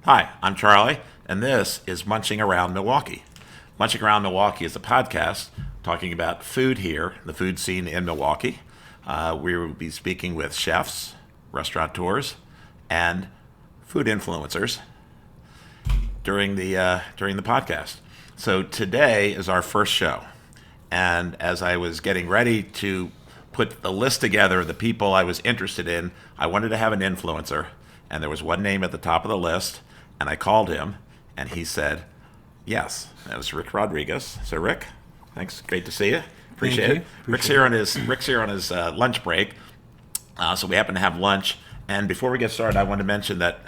Hi, I'm Charlie, and this is Munching Around Milwaukee. Munching Around Milwaukee is a podcast talking about food here, the food scene in Milwaukee. We will be speaking with chefs, restaurateurs, and food influencers during the podcast. So today is our first show, and as I was getting ready to put the list together of the people I was interested in, I wanted to have an influencer, and there was one name at the top of the list, and I called him, and he said yes. That was Rick Rodriguez. So Rick, thanks, great to see you. Appreciate it. Rick's here on his lunch break, so we happen to have lunch. And before we get started, I want to mention that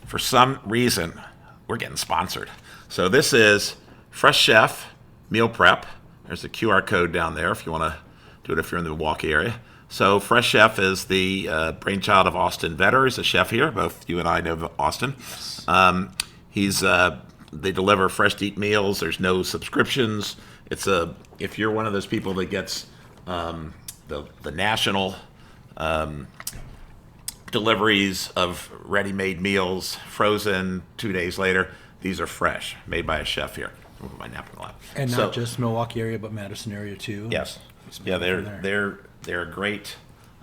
for some reason we're getting sponsored. So this is FreshChef Meal Prep. There's a QR code down there if you want to do it if you're in the Milwaukee area. So FreshChef is the brainchild of Austin Vetter. He's a chef here. Both you and I know Austin. They deliver fresh-to-eat meals. There's no subscriptions. If you're one of those people that gets the national deliveries of ready-made meals, frozen 2 days later, these are fresh, made by a chef here. I'll put my napkin on. And not just Milwaukee area, but Madison area too. Yes. Yeah, they're a great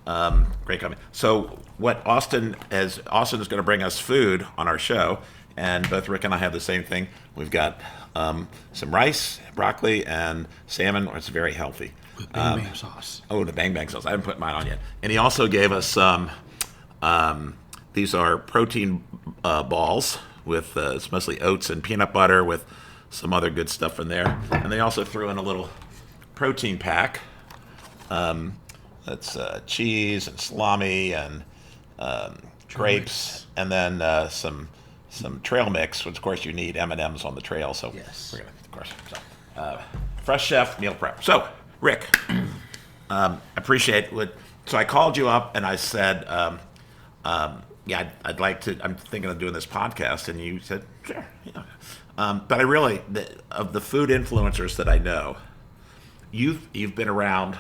company. So what Austin is going to bring us food on our show, and both Rick and I have the same thing. We've got some rice, broccoli, and salmon. It's very healthy. With bang bang sauce. Oh, the bang bang sauce. I haven't put mine on yet. And he also gave us some. These are protein balls with it's mostly oats and peanut butter with some other good stuff in there. And they also threw in a little protein pack. That's cheese and salami and grapes, and then some trail mix, which of course you need M&Ms on the trail. So yes, we're gonna, of course. So, FreshChef Meal Prep. So Rick, appreciate it. So I called you up and I said, yeah, I'd like to. I'm thinking of doing this podcast, and you said sure. Yeah. But I really, of the food influencers that I know, you've been around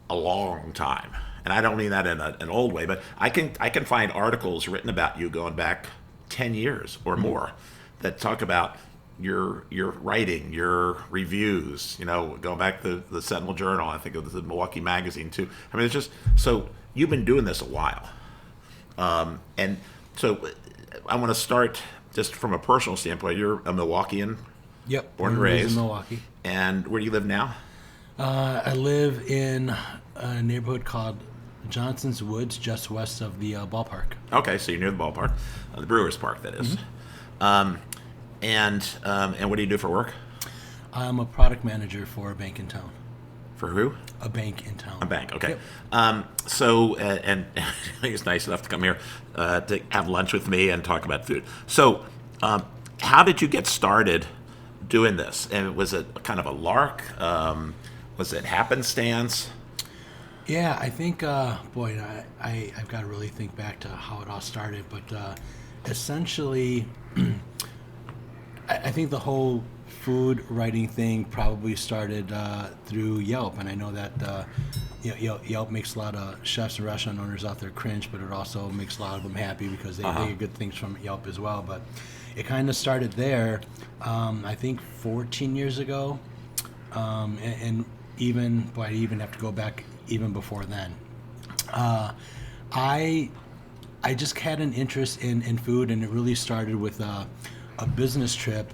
a long time, and I don't mean that in an old way, but I can find articles written about you going back 10 years or more that talk about your writing, your reviews. You know, going back to the Sentinel Journal, I think it was the Milwaukee Magazine too. I mean, it's just so you've been doing this a while, and so I want to start just from a personal standpoint. You're a Milwaukeean. Yep, born and raised in Milwaukee. And where do you live now? I live in a neighborhood called Johnson's Woods, just west of the ballpark. Okay, so you're near the ballpark, the Brewers Park, that is. Mm-hmm. And what do you do for work? I'm a product manager for a bank in town. For who? A bank in town. A bank, okay. Yep. So he's nice enough to come here to have lunch with me and talk about food. So how did you get started doing this? And was it kind of a lark? Was it happenstance? Yeah, I think, I've got to really think back to how it all started. But essentially, I think the whole food writing thing probably started through Yelp. And I know that Yelp makes a lot of chefs and restaurant owners out there cringe, but it also makes a lot of them happy because they get good things from Yelp as well. But it kind of started there, I think 14 years ago. And even, I'd even have to go back even before then. I just had an interest in food, and it really started with a business trip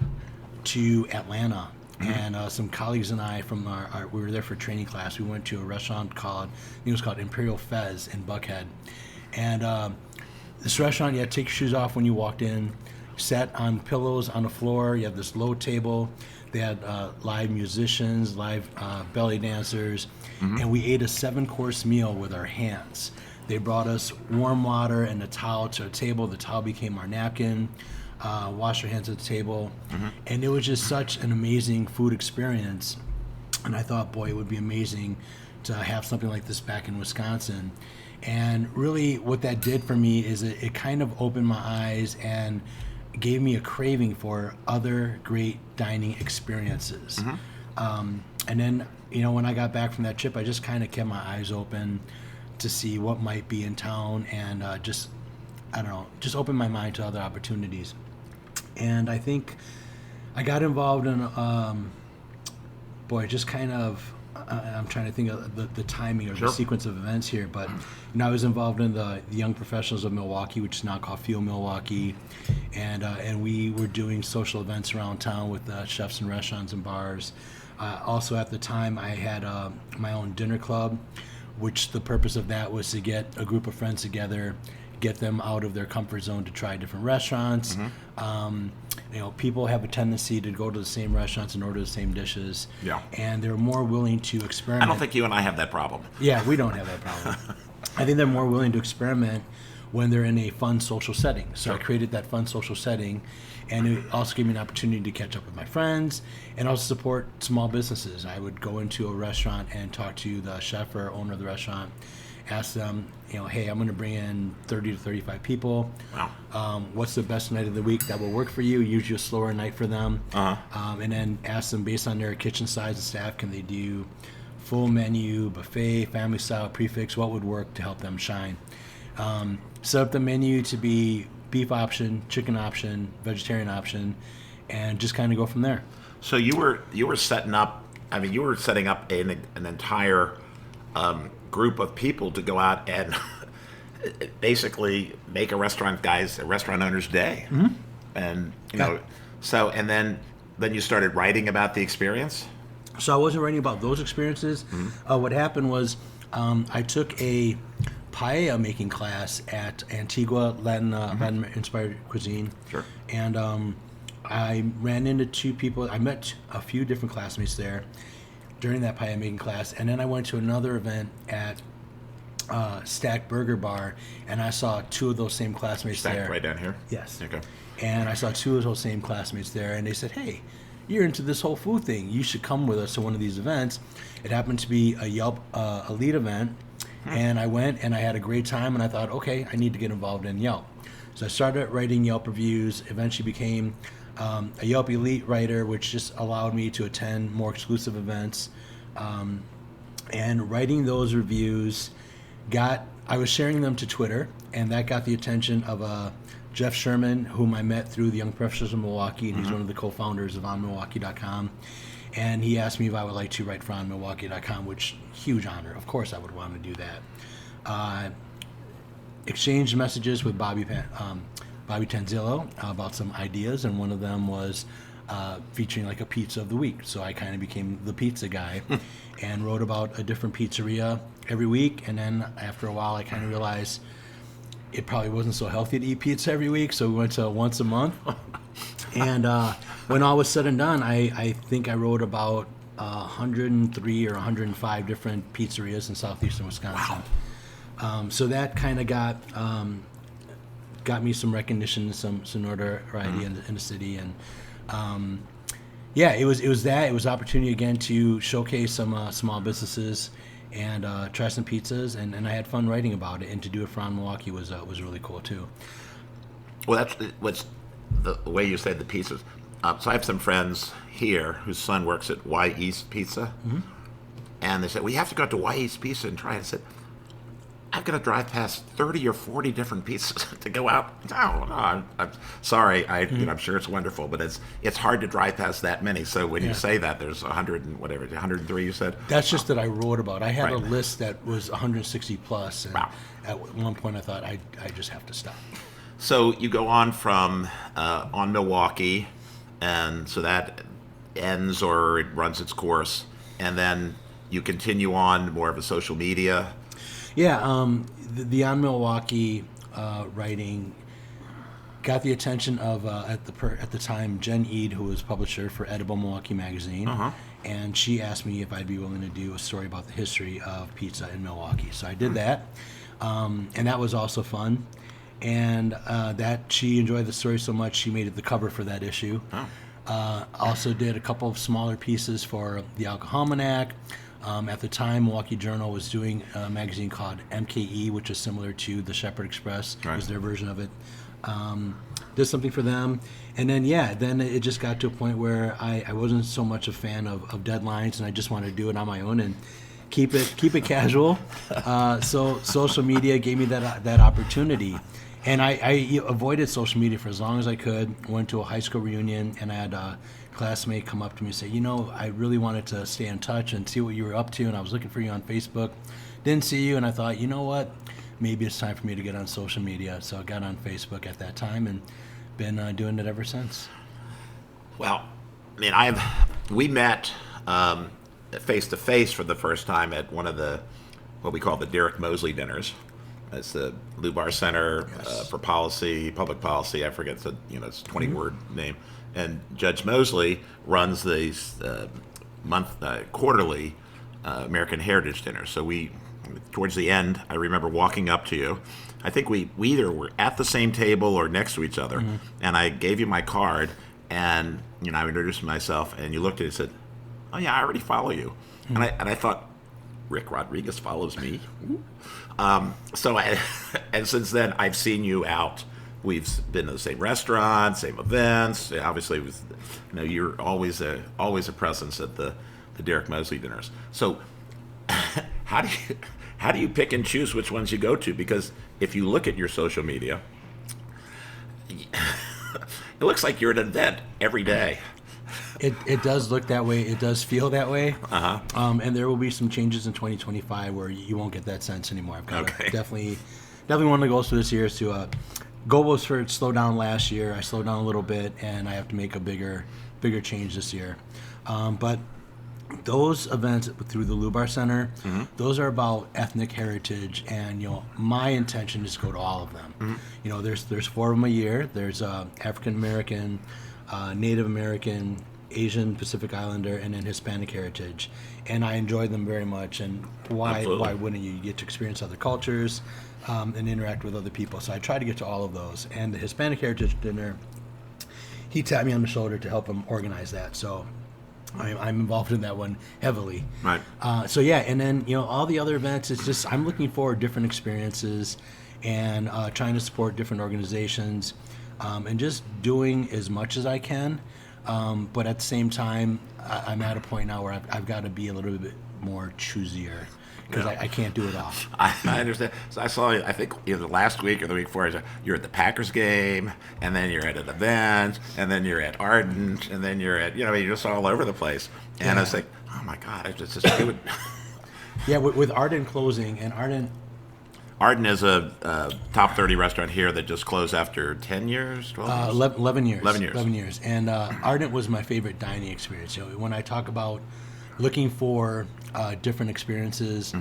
to Atlanta. And some colleagues and I from we were there for training class. We went to a restaurant called Imperial Fez in Buckhead. And this restaurant, you had to take your shoes off when you walked in, sat on pillows on the floor. You had this low table. They had live musicians, live belly dancers, and we ate a 7-course meal with our hands. They brought us warm water and a towel to a table. The towel became our napkin. Wash your hands at the table. And it was just such an amazing food experience. And I thought, boy, it would be amazing to have something like this back in Wisconsin. And really what that did for me is it kind of opened my eyes and gave me a craving for other great dining experiences. And then, when I got back from that trip, I just kind of kept my eyes open to see what might be in town, and just I don't know, just opened my mind to other opportunities. And I think I got involved in, just kind of, I'm trying to think of the timing or the sequence of events here, but I was involved in the Young Professionals of Milwaukee, which is now called Fuel Milwaukee, and we were doing social events around town with chefs and restaurants and bars. Also at the time, I had my own dinner club, which the purpose of that was to get a group of friends together, get them out of their comfort zone to try different restaurants. People have a tendency to go to the same restaurants and order the same dishes. Yeah. And they're more willing to experiment. I don't think you and I have that problem. Yeah, we don't have that problem. I think they're more willing to experiment when they're in a fun social setting. So I created that fun social setting, and it also gave me an opportunity to catch up with my friends and also support small businesses. I would go into a restaurant and talk to the chef or owner of the restaurant, ask them, hey, I'm going to bring in 30 to 35 people. Wow. What's the best night of the week that will work for you? Usually a slower night for them. And then ask them, based on their kitchen size and staff, can they do full menu, buffet, family style, prefix? What would work to help them shine? Set up the menu to be beef option, chicken option, vegetarian option, and just kind of go from there. So you were setting up. I mean, you were setting up an entire group of people to go out and basically make a restaurant owner's day. And and then you started writing about the experience. So I wasn't writing about those experiences. What happened was I took a paella making class at Antigua, Latin inspired cuisine. Sure. And I ran into two people. I met a few different classmates there during that paella making class, and then I went to another event at Stack Burger Bar, and I saw two of those same classmates there. Stack right down here? Yes. Okay. And I saw two of those same classmates there, and they said, hey, you're into this whole food thing. You should come with us to one of these events. It happened to be a Yelp Elite event, and I went, and I had a great time, and I thought, okay, I need to get involved in Yelp. So I started writing Yelp reviews, eventually became a Yelp Elite writer, which just allowed me to attend more exclusive events. And writing those reviews I was sharing them to Twitter, and that got the attention of Jeff Sherman, whom I met through the Young Professionals of Milwaukee, and he's one of the co-founders of OnMilwaukee.com. And he asked me if I would like to write for OnMilwaukee.com, which, huge honor. Of course I would want to do that. Exchanged messages with Bobby Tanzillo about some ideas, and one of them was featuring like a pizza of the week. So I kind of became the pizza guy and wrote about a different pizzeria every week. And then after a while, I kind of realized it probably wasn't so healthy to eat pizza every week, so we went to once a month. And when all was said and done, I think I wrote about 103 or 105 different pizzerias in southeastern Wisconsin. Wow. So that kind of got me some recognition, some notoriety in the city, and it was opportunity again to showcase some small businesses and try some pizzas, and I had fun writing about it, and to do it for On Milwaukee was really cool too. Well, that's what's the way you said the pizzas. So I have some friends here whose son works at Y East Pizza, and they said, we have to go to Y East Pizza and try it. I said, I've got to drive past 30 or 40 different pizzas to go out. No, I'm sorry. I'm sure it's wonderful, but it's hard to drive past that many. So when you say that there's 100 and whatever, 103 you said? That's just that I wrote about. I had a list that was 160 plus, and wow. At one point I thought I just have to stop. So you go on from On Milwaukee, and so that ends or it runs its course, and then you continue on more of a social media. Yeah, the On Milwaukee writing got the attention of at the time Jen Eade, who was publisher for Edible Milwaukee magazine, and she asked me if I'd be willing to do a story about the history of pizza in Milwaukee. So I did that, and that was also fun. And that she enjoyed the story so much, she made it the cover for that issue. Also did a couple of smaller pieces for the Alcoholic. At the time, Milwaukee Journal was doing a magazine called MKE, which is similar to the Shepherd Express. Right. Was their version of it. Did something for them. And then, then it just got to a point where I wasn't so much a fan of deadlines, and I just wanted to do it on my own and keep it casual. So social media gave me that opportunity. And I avoided social media for as long as I could. Went to a high school reunion, and I had a classmate come up to me and say, I really wanted to stay in touch and see what you were up to, and I was looking for you on Facebook. Didn't see you, and I thought, you know what? Maybe it's time for me to get on social media. So I got on Facebook at that time and been doing it ever since. Well, I mean, we met face to face for the first time at one of what we call the Derek Mosley dinners. It's the Lubar Center for Public Policy. I forget it's a 20-word name. And Judge Mosley runs these quarterly American Heritage dinners. So towards the end, I remember walking up to you. I think we either were at the same table or next to each other, and I gave you my card, and I introduced myself, and you looked at it and said, "Oh yeah, I already follow you," and I thought, Rick Rodriguez follows me. And since then I've seen you out. We've been to the same restaurants, same events. Obviously, you're always a presence at the Derek Mosley dinners. So how do you pick and choose which ones you go to? Because if you look at your social media, it looks like you're at an event every day. It does look that way. It does feel that way. And there will be some changes in 2025 where you won't get that sense anymore. I've got definitely one of the goals for this year is to goal was for it to slow down last year. I slowed down a little bit, and I have to make a bigger change this year. But those events through the Lubar Center, those are about ethnic heritage, and my intention is to go to all of them. There's 4 of them a year. There's African American, Native American, Asian Pacific Islander, and then Hispanic heritage, and I enjoy them very much. And why wouldn't you? You get to experience other cultures and interact with other people. So I try to get to all of those. And the Hispanic Heritage Dinner, he tapped me on the shoulder to help him organize that. So I'm involved in that one heavily. Right. So yeah, and then all the other events, it's just I'm looking for different experiences and trying to support different organizations and just doing as much as I can. But at the same time, I'm at a point now where I've got to be a little bit more choosier because I can't do it all. I understand. So I saw you, I think either last week or the week before, you're at the Packers game, and then you're at an event, and then you're at Ardent, and then you're at, you're just all over the place. And I was like, oh my God, it would. Yeah, with Ardent closing, and Arden is a top 30 restaurant here that just closed after 10 years, 12 years? 11 years. 11 years. And Ardent was my favorite dining experience. When I talk about looking for different experiences,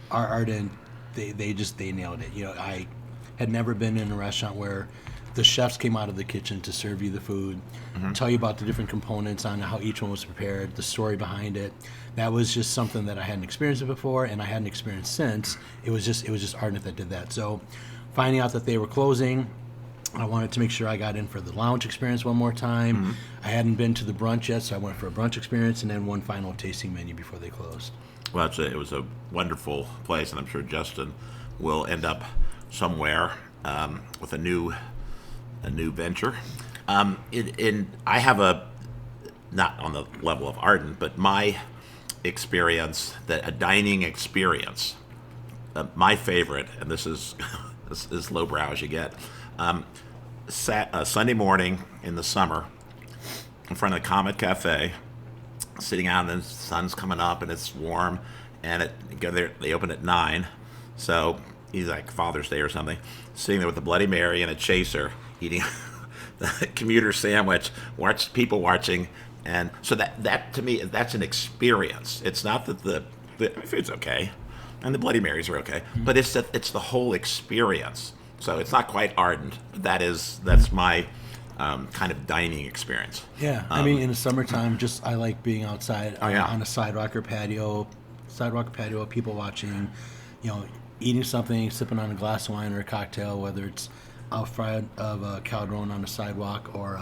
our Ardent, they nailed it. I had never been in a restaurant where the chefs came out of the kitchen to serve you the food, tell you about the different components on how each one was prepared, the story behind it. That was just something that I hadn't experienced before, and I hadn't experienced since. It was just Ardent that did that. So finding out that they were closing, I wanted to make sure I got in for the lounge experience one more time. I hadn't been to the brunch yet, so I went for a brunch experience and then one final tasting menu before they closed. Well, it was a wonderful place, and I'm sure Justin will end up somewhere with a new venture. I have not on the level of Ardent, but my experience, a dining experience, my favorite, and this is as lowbrow as you get, Sunday morning in the summer in front of the Comet Cafe, sitting out and the sun's coming up and it's warm, and they open at 9, so he's like Father's Day or something, sitting there with a Bloody Mary and a chaser, eating the commuter sandwich, people watching. And so that to me, that's an experience. It's not that the food's okay, and the Bloody Marys are okay, but it's the whole experience. So it's not quite Ardent, but that's my kind of dining experience. Yeah, I mean, in the summertime, I like being outside on a sidewalk patio, people watching, eating something, sipping on a glass of wine or a cocktail, whether it's out front of a Calderon on the sidewalk or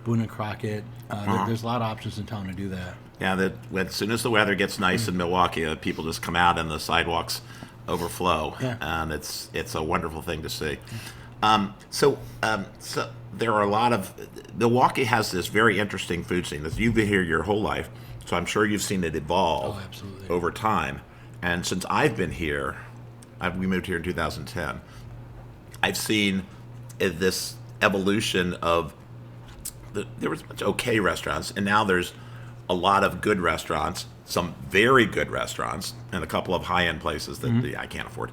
Boone and Crockett. There's a lot of options in town to do that. Yeah, as soon as the weather gets nice in Milwaukee, people just come out and the sidewalks overflow, and it's a wonderful thing to see. So there are a lot of Milwaukee has this very interesting food scene. You've been here your whole life, so I'm sure you've seen it evolve over time. And since I've been here, we moved here in 2010. I've seen this evolution of there was much okay restaurants, and now there's a lot of good restaurants, some very good restaurants, and a couple of high-end places that I can't afford.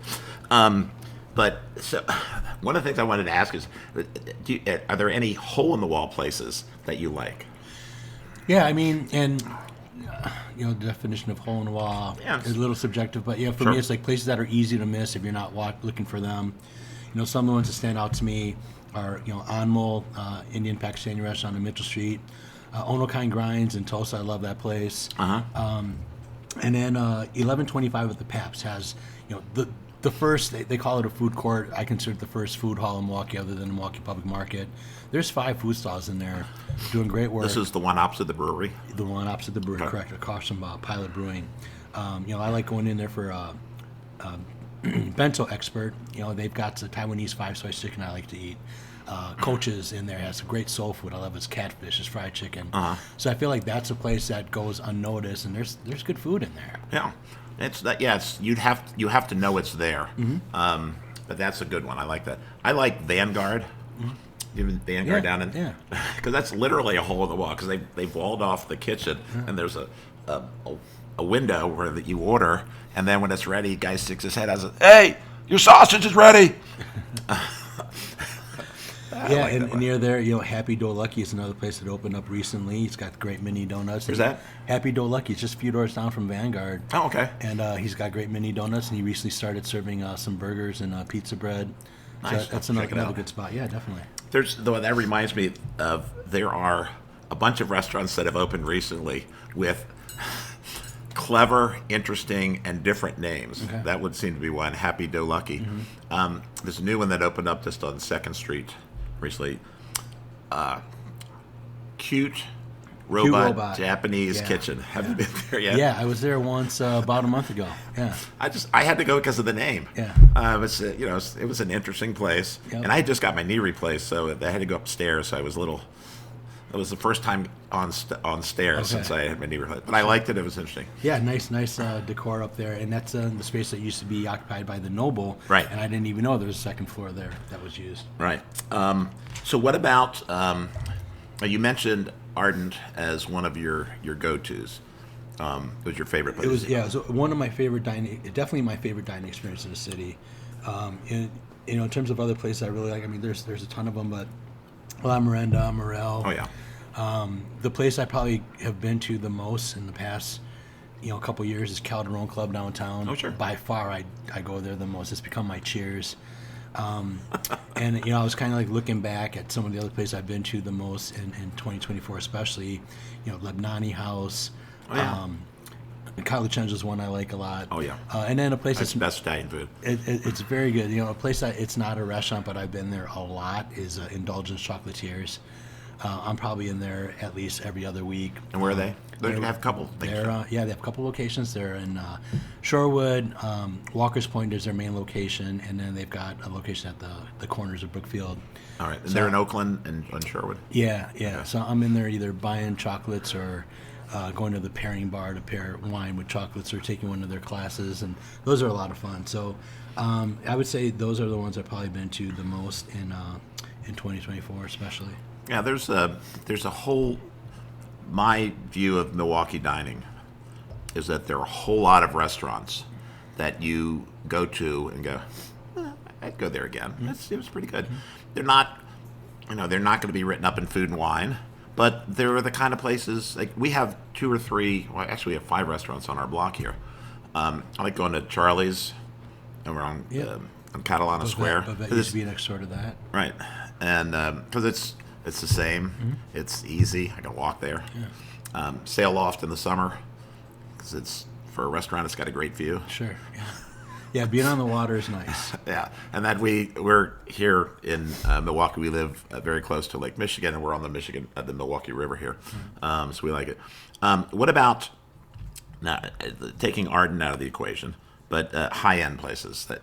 But so one of the things I wanted to ask is, are there any hole-in-the-wall places that you like? Yeah, I mean, and the definition of hole in the wall is a little subjective, but for me, it's like places that are easy to miss if you're not looking for them. Some of the ones that stand out to me are Anmol, Indian Pakistani restaurant on Mitchell Street, Onokai Grinds in Tulsa. I love that place. And then 1125 with the Paps has the first, they call it a food court. I consider it the first food hall in Milwaukee other than the Milwaukee Public Market. There's 5 food stalls in there doing great work. This is the one opposite the brewery? The one opposite the brewery, correct, across from Pilot Brewing. I like going in there for bento expert. They've got the Taiwanese 5-soy chicken I like to eat. Coach's in there has great soul food. I love his catfish, his fried chicken. So I feel like that's a place that goes unnoticed, and there's good food in there. Yeah. It's that. Yeah, you have to know it's there. But that's a good one. I like that. I like Vanguard. Even Vanguard down in, because that's literally a hole in the wall. Because they've walled off the kitchen, and there's a window where that you order, and then when it's ready, guy sticks his head out and says, "Hey, your sausage is ready." And near there, Happy Dough Lucky is another place that opened up recently. It's got great mini donuts. Where's that? Happy Dough Lucky. It's just a few doors down from Vanguard. Oh, okay. And he's got great mini donuts, and he recently started serving some burgers and pizza bread. Nice. So that's another good spot. Yeah, definitely. That reminds me of, there are a bunch of restaurants that have opened recently with clever, interesting, and different names. Okay. That would seem to be one. Happy Dough Lucky. There's a new one that opened up just on 2nd Street recently. Cute Robot Japanese Kitchen. Have you been there yet? Yeah, I was there once about a month ago. Yeah. I had to go because of the name. Yeah. It was an interesting place, and I had just got my knee replaced, so I had to go upstairs. So I was a little. It was the first time on stairs since I had my knee replaced, but I liked it. It was interesting. Yeah, nice decor up there, and that's the space that used to be occupied by the Noble. Right. And I didn't even know there was a 2nd floor there that was used. Right. So what about? You mentioned Ardent as one of your go-tos. It was your favorite place. It was one of my favorite definitely my favorite dining experience in the city. In terms of other places I really like, I mean, there's a ton of them, but La Miranda, Morel. Oh yeah. The place I probably have been to the most in the past, couple years is Calderon Club downtown. Oh sure. By far, I go there the most. It's become my cheers. And I was kind of like looking back at some of the other places I've been to the most in 2024, especially, Lebanani House. Oh, yeah. College Ends is one I like a lot. Oh yeah. And then a place that's best Italian food. It's very good. A place that it's not a restaurant, but I've been there a lot is Indulgence Chocolatiers. I'm probably in there at least every other week. And where are they? They have a couple things. They have a couple locations. They're in Shorewood, Walker's Point is their main location, and then they've got a location at the corners of Brookfield. All right. And they're in Oakland and on Shorewood? Yeah. Okay. So I'm in there either buying chocolates or going to the pairing bar to pair wine with chocolates or taking one of their classes, and those are a lot of fun. So I would say those are the ones I've probably been to the most in 2024 especially. Yeah, there's a whole, my view of Milwaukee dining is that there are a whole lot of restaurants that you go to and go, I'd go there again. It was pretty good. They're not going to be written up in Food and Wine, but they're the kind of places, like we have 2 or 3, well actually we have 5 restaurants on our block here. I like going to Charlie's, and we're on Catalana Square. But used to be next door to that. Right, and because it's the same, it's easy. I can walk there. Yeah. Sail Loft in the summer, because it's for a restaurant. It's got a great view. Sure. Yeah, being on the water is nice. Yeah, and then we're here in Milwaukee. We live very close to Lake Michigan, and we're on the Milwaukee River here, so we like it. What about now taking Ardent out of the equation, but high-end places that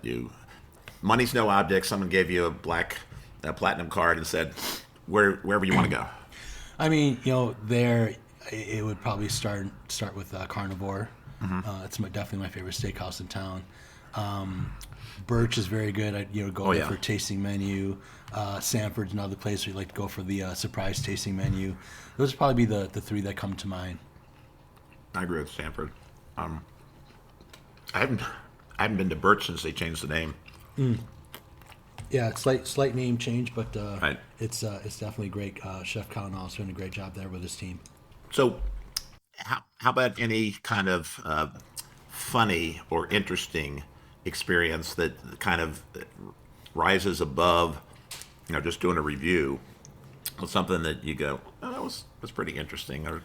money's no object. Someone gave you a platinum card and said, wherever you want to go. I mean, there it would probably start with Carnivore. It's definitely my favorite steakhouse in town. Birch is very good. I go Oh, there yeah. for tasting menu. Sanford's another place where you like to go for the surprise tasting menu. Those would probably be the three that come to mind. I agree with Stanford. I haven't been to Birch since they changed the name. Yeah, slight name change, but Right. it's definitely great. Chef Kalinal's doing a great job there with his team. So, how about any kind of funny or interesting experience that kind of rises above, just doing a review with something that you go, oh, that was pretty interesting, or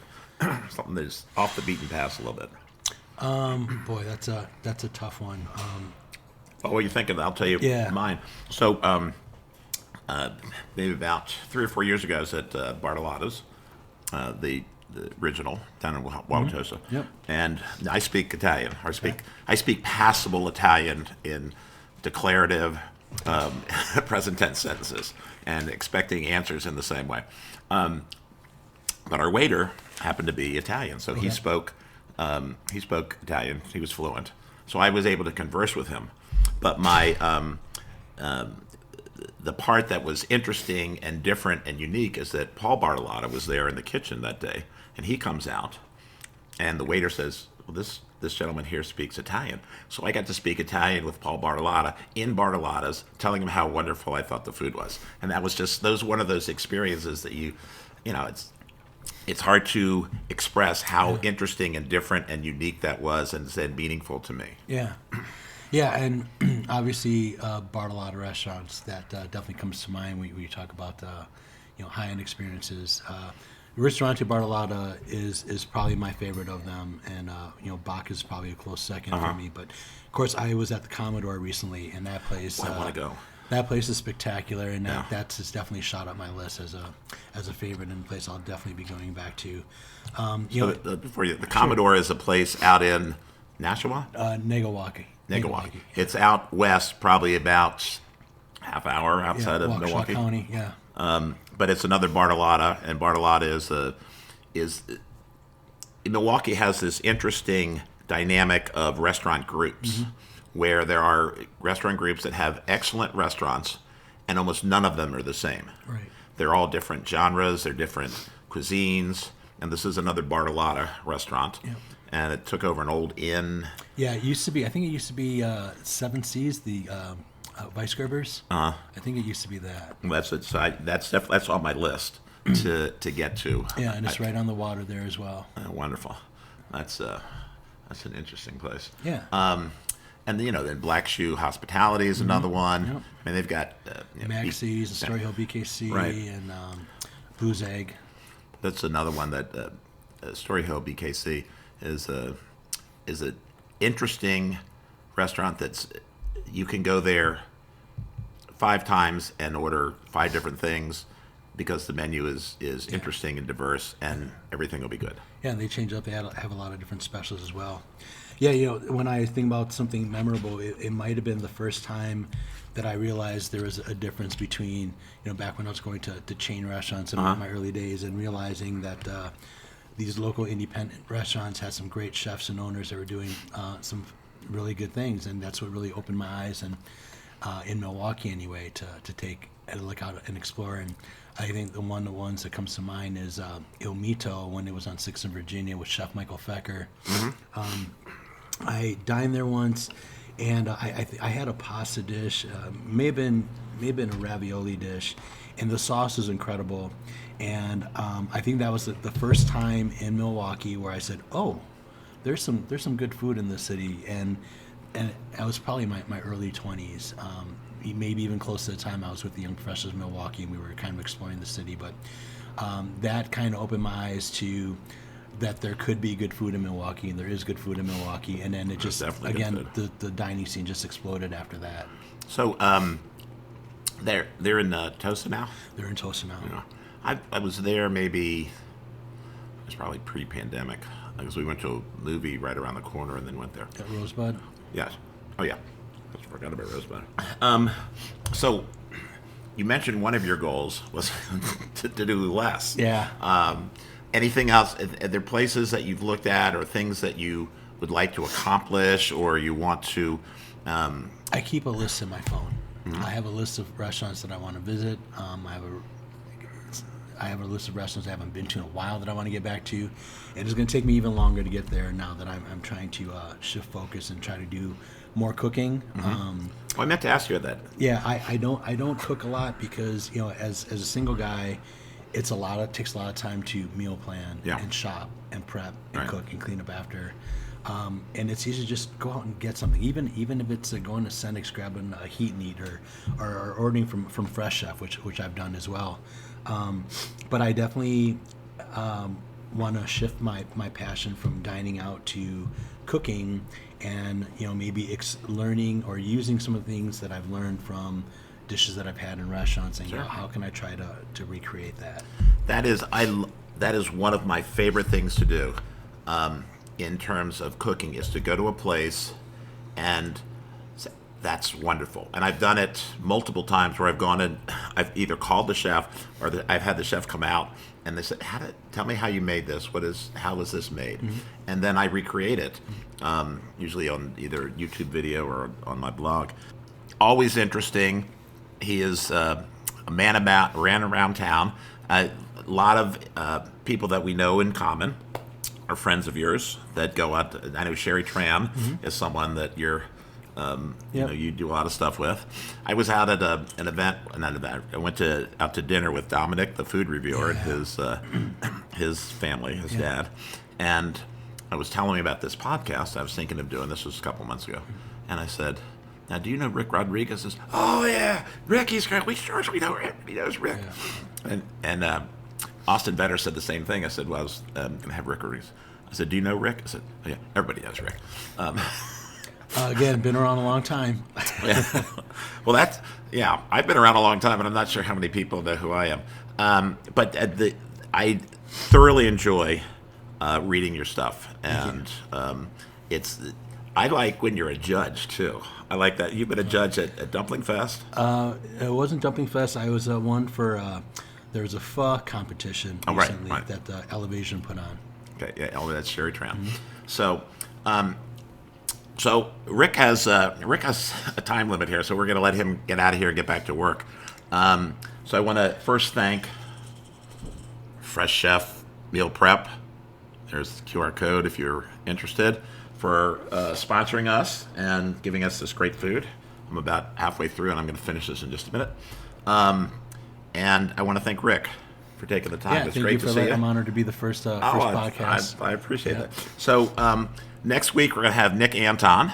something that's off the beaten path a little bit. Boy, that's a tough one. Well, what are you thinking? I'll tell you Yeah. mine. So, maybe about 3 or 4 years ago, I was at Bartolotta's, the original down in Wauwatosa. Yep. And I speak Italian. I speak passable Italian in declarative, present tense sentences, and expecting answers in the same way. But our waiter happened to be Italian, so he spoke Italian. He was fluent, so I was able to converse with him. But the part that was interesting and different and unique is that Paul Bartolotta was there in the kitchen that day, and he comes out, and the waiter says, "Well, this gentleman here speaks Italian." So I got to speak Italian with Paul Bartolotta in Bartolotta's, telling him how wonderful I thought the food was, and that was just one of those experiences that it's hard to express how interesting and different and unique that was, and said meaningful to me. Yeah. Yeah, and obviously Bartolotta restaurants, that definitely comes to mind when you talk about high-end experiences. Ristorante Bartolotta is probably my favorite of them, and Bach is probably a close second for me. But of course, I was at the Commodore recently, and that place. I want to go. That place is spectacular, and Yeah. that's just definitely shot up my list as a favorite, and a place I'll definitely be going back to. The Commodore is a place out in Nashua? Negawaki. Negawaki. It's out west, probably about half hour outside of Waukesha Milwaukee. County, yeah. But it's another Bartolotta, and Bartolotta is Milwaukee has this interesting dynamic of restaurant groups, where there are restaurant groups that have excellent restaurants, and almost none of them are the same. Right. They're all different genres, they're different cuisines, and this is another Bartolotta restaurant. Yep. And it took over an old inn. Yeah, it used to be. I think it used to be Seven Seas, the Weisgerbers. I think it used to be that. That's on my list to get to. Yeah, and it's right on the water there as well. Wonderful. That's an interesting place. Yeah. And then Black Shoe Hospitality is another one. Yep. I mean, they've got Maxie's, and Story Hill BKC, Right. and Booze Egg. That's another one that Story Hill BKC is a interesting restaurant that's you can go there 5 times and order 5 different things because the menu is interesting and diverse, and everything will be good. Yeah, and they change up. They have a lot of different specials as well. Yeah, when I think about something memorable, it might have been the first time that I realized there was a difference between, back when I was going to chain restaurants in my early days, and realizing that these local independent restaurants had some great chefs and owners that were doing some really good things, and that's what really opened my eyes, and in Milwaukee anyway, to take a look out and explore. And I think the ones that comes to mind is Il Mito, when it was on 6th and Virginia with Chef Michael Fecker. I dined there once, and I had a pasta dish, may have been a ravioli dish, and the sauce was incredible. And I think that was the first time in Milwaukee where I said, "Oh, there's some good food in this city." And I was probably my early 20s, maybe even close to the time I was with the Young Professionals of Milwaukee, and we were kind of exploring the city. But that kind of opened my eyes to that there could be good food in Milwaukee, and there is good food in Milwaukee. And then it just, again, the dining scene just exploded after that. So they're in Tosa now? They're in Tosa now. Yeah. I was there maybe, it was probably pre-pandemic, because we went to a movie right around the corner and then went there. At Rosebud? Yes. Oh, yeah. I forgot about Rosebud. So you mentioned one of your goals was to do less. Yeah. Anything else? Are there places that you've looked at or things that you would like to accomplish or you want to I keep a list in my phone. I have a list of restaurants that I want to visit. I have a list of restaurants I haven't been to in a while that I want to get back to. And it's going to take me even longer to get there now that I'm trying to shift focus and try to do more cooking. Well, I meant to ask you that. Yeah, I don't cook a lot because as a single guy, takes a lot of time to meal plan and shop and prep and cook and clean up after. And it's easy to just go out and get something, even if it's going to Sendix, grabbing a heat and eat or ordering from FreshChef, which I've done as well. But I definitely want to shift my passion from dining out to cooking, and maybe learning or using some of the things that I've learned from dishes that I've had in restaurants, and how can I try to recreate that? That is one of my favorite things to do. In terms of cooking, is to go to a place, and that's wonderful. And I've done it multiple times where I've gone in, I've either called the chef or I've had the chef come out and they said, tell me how you made this. How was this made? And then I recreate it, usually on either YouTube video or on my blog. Always interesting. He is a man ran around town. A lot of people that we know in common are friends of yours that go out. I know Sherry Tran is someone that you're, you do a lot of stuff with. I was out at an event, I went out to dinner with Dominic, the food reviewer, and his family, his dad, and I was telling him about this podcast. I was thinking of doing this. Was a couple months ago, and I said, "Now, do you know Rick Rodriguez?" He says, "Oh yeah, Rick. He's great. We know Rick. He knows Rick." Yeah. And Austin Vetter said the same thing. I said, "Well, I was going to have Rick Rodriguez." I said, "Do you know Rick?" I said, "Oh, yeah, everybody knows Rick." Again, been around a long time. Well, I've been around a long time, and I'm not sure how many people know who I am. But I thoroughly enjoy reading your stuff, and I like when you're a judge too. I like that. You've been a judge at Dumpling Fest. It wasn't Dumpling Fest. I was one for. There was a pho competition recently that Elevation put on. Okay, yeah, that's Sherry Tran. So Rick has a time limit here, so we're going to let him get out of here and get back to work. So I want to first thank FreshChef Meal Prep. There's the QR code if you're interested, for sponsoring us and giving us this great food. I'm about halfway through, and I'm going to finish this in just a minute. And I want to thank Rick for taking the time. It's great to see you. I'm honored to be the first podcast. I appreciate that. So next week we're going to have Nick Anton,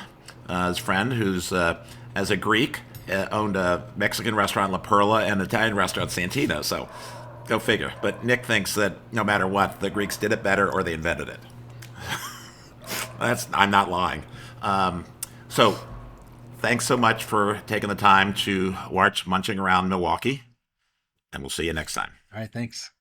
his friend, who's as a Greek owned a Mexican restaurant La Perla and an Italian restaurant Santino. So go figure. But Nick thinks that no matter what, the Greeks did it better or they invented it. I'm not lying. So thanks so much for taking the time to watch Munching Around Milwaukee. And we'll see you next time. All right, thanks.